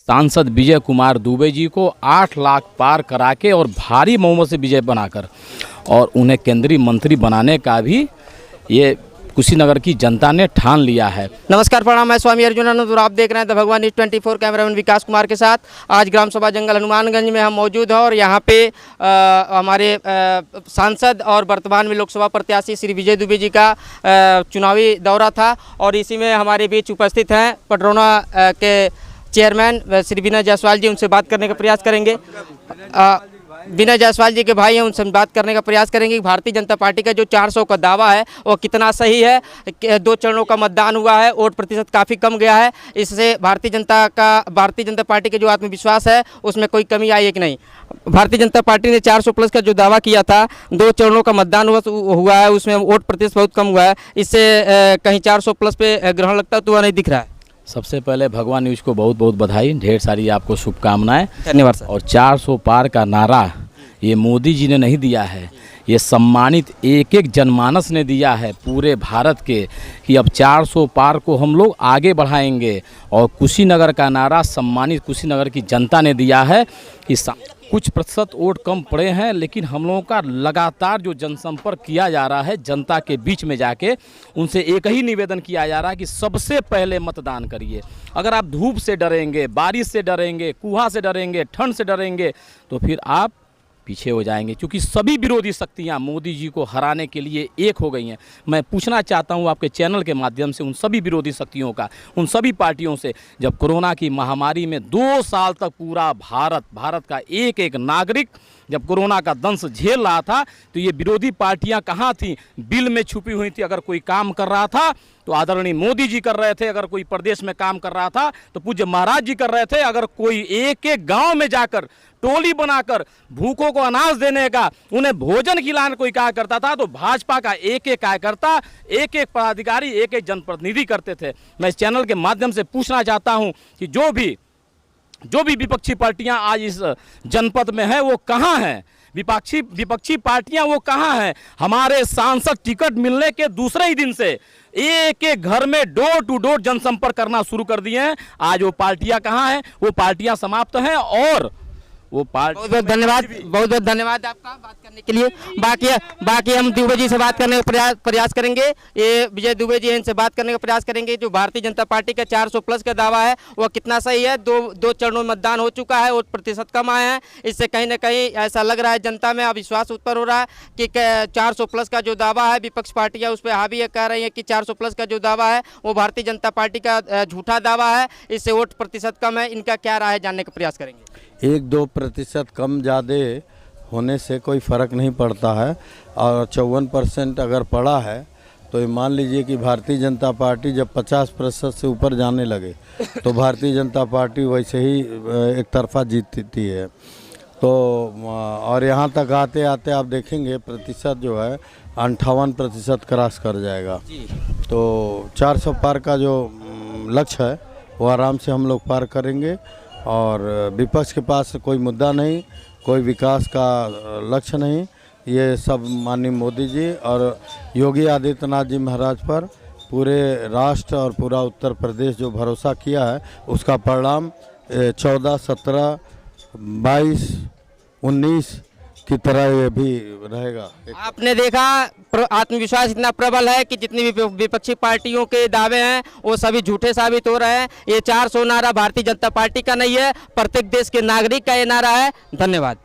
सांसद विजय कुमार दुबे जी को 8 लाख पार करा के और भारी बहुमत से विजय बनाकर और उन्हें केंद्रीय मंत्री बनाने का भी ये कुशीनगर की जनता ने ठान लिया है। नमस्कार, प्रणाम। मैं स्वामी अर्जुनानंद और आप देख रहे हैं द भगवान न्यूज़ 24। कैमरामैन विकास कुमार के साथ आज ग्राम सभा जंगल हनुमानगंज में हम मौजूद हैं और यहाँ पे हमारे सांसद और वर्तमान में लोकसभा प्रत्याशी श्री विजय दुबे जी का चुनावी दौरा था और इसी में हमारे बीच उपस्थित हैं पटरौना के चेयरमैन श्री विनय जायसवाल जी। उनसे बात करने का प्रयास करेंगे। विनय जायसवाल जी के भाई हैं, उनसे बात करने का प्रयास करेंगे कि भारतीय जनता पार्टी का जो 400 का दावा है वो कितना सही है। 2 चरणों का मतदान हुआ है, वोट प्रतिशत काफ़ी कम गया है, इससे भारतीय जनता पार्टी का जो आत्मविश्वास है उसमें कोई कमी आई है कि नहीं। भारतीय जनता पार्टी ने 400 प्लस का जो दावा किया था, 2 चरणों का मतदान हुआ है, उसमें वोट प्रतिशत बहुत कम हुआ है, इससे कहीं 400 प्लस पे ग्रहण लगता तो वह नहीं दिख रहा है। सबसे पहले भगवान न्यूज़ को बहुत बहुत बधाई, ढेर सारी आपको शुभकामनाएं। धन्यवाद सर। और 400 पार का नारा ये मोदी जी ने नहीं दिया है, ये सम्मानित एक एक जनमानस ने दिया है पूरे भारत के कि अब 400 पार को हम लोग आगे बढ़ाएंगे। और कुशीनगर का नारा सम्मानित कुशीनगर की जनता ने दिया है कि कुछ प्रतिशत वोट कम पड़े हैं, लेकिन हम लोगों का लगातार जो जनसंपर्क किया जा रहा है जनता के बीच में जाके, उनसे एक ही निवेदन किया जा रहा है कि सबसे पहले मतदान करिए। अगर आप धूप से डरेंगे, बारिश से डरेंगे, कुहा से डरेंगे, ठंड से डरेंगे तो फिर आप पीछे हो जाएंगे, क्योंकि सभी विरोधी शक्तियां मोदी जी को हराने के लिए एक हो गई हैं। मैं पूछना चाहता हूं आपके चैनल के माध्यम से उन सभी विरोधी शक्तियों का, उन सभी पार्टियों से, जब कोरोना की महामारी में 2 साल तक पूरा भारत का एक एक नागरिक जब कोरोना का दंश झेल रहा था तो ये विरोधी पार्टियां कहाँ थीं? बिल में छुपी हुई थी। अगर कोई काम कर रहा था तो आदरणीय मोदी जी कर रहे थे, अगर कोई प्रदेश में काम कर रहा था तो पूज्य महाराज जी कर रहे थे, अगर कोई एक एक गांव में जाकर टोली बनाकर भूखों को अनाज देने का, उन्हें भोजन खिलाने कोई कार्य करता था तो भाजपा का एक एक कार्यकर्ता, एक एक पदाधिकारी, एक एक जनप्रतिनिधि करते थे। मैं इस चैनल के माध्यम से पूछना चाहता हूं कि जो भी विपक्षी पार्टियां आज इस जनपद में है वो कहां हैं? विपक्षी पार्टियां वो कहां हैं? हमारे सांसद टिकट मिलने के दूसरे ही दिन से एक एक घर में डोर टू डोर जनसंपर्क करना शुरू कर दिए हैं। आज वो पार्टियां कहां हैं? वो पार्टियां समाप्त हैं और वो बहुत बहुत धन्यवाद आपका बात करने के लिए। बाकी हम दुबे जी से बात करने का प्रयास करेंगे। ये विजय दुबे जी हैं, इनसे बात करने का प्रयास करेंगे। जो भारतीय जनता पार्टी का 400 प्लस का दावा है वो कितना सही है। दो चरणों में मतदान हो चुका है, वोट प्रतिशत कम आए हैं, इससे कहीं ना कहीं ऐसा लग रहा है जनता में अविश्वास उत्पन्न हो रहा है कि 400 प्लस का जो दावा है, विपक्ष पार्टियाँ उस पर हावी कह रही है कि 400 प्लस का जो दावा है वो भारतीय जनता पार्टी का झूठा दावा है, इससे वोट प्रतिशत कम है। इनका क्या राय है जानने का प्रयास करेंगे। 1-2% कम ज़्यादा होने से कोई फ़र्क नहीं पड़ता है और 54% अगर पड़ा है तो ये मान लीजिए कि भारतीय जनता पार्टी जब 50% से ऊपर जाने लगे तो भारतीय जनता पार्टी वैसे ही एक तरफा जीतती है। तो और यहाँ तक आते आते आप देखेंगे प्रतिशत जो है 58% क्रॉस कर जाएगा। तो 400 पार का जो लक्ष्य है वो आराम से हम लोग पार करेंगे और विपक्ष के पास कोई मुद्दा नहीं, कोई विकास का लक्ष्य नहीं। ये सब माननीय मोदी जी और योगी आदित्यनाथ जी महाराज पर पूरे राष्ट्र और पूरा उत्तर प्रदेश जो भरोसा किया है उसका परिणाम 14, 17, 22, 19 की तरह ये भी रहेगा। आपने देखा आत्मविश्वास इतना प्रबल है कि जितनी भी विपक्षी पार्टियों के दावे हैं वो सभी झूठे साबित हो रहे हैं। ये 400 नारा भारतीय जनता पार्टी का नहीं है, प्रत्येक देश के नागरिक का ये नारा है। धन्यवाद।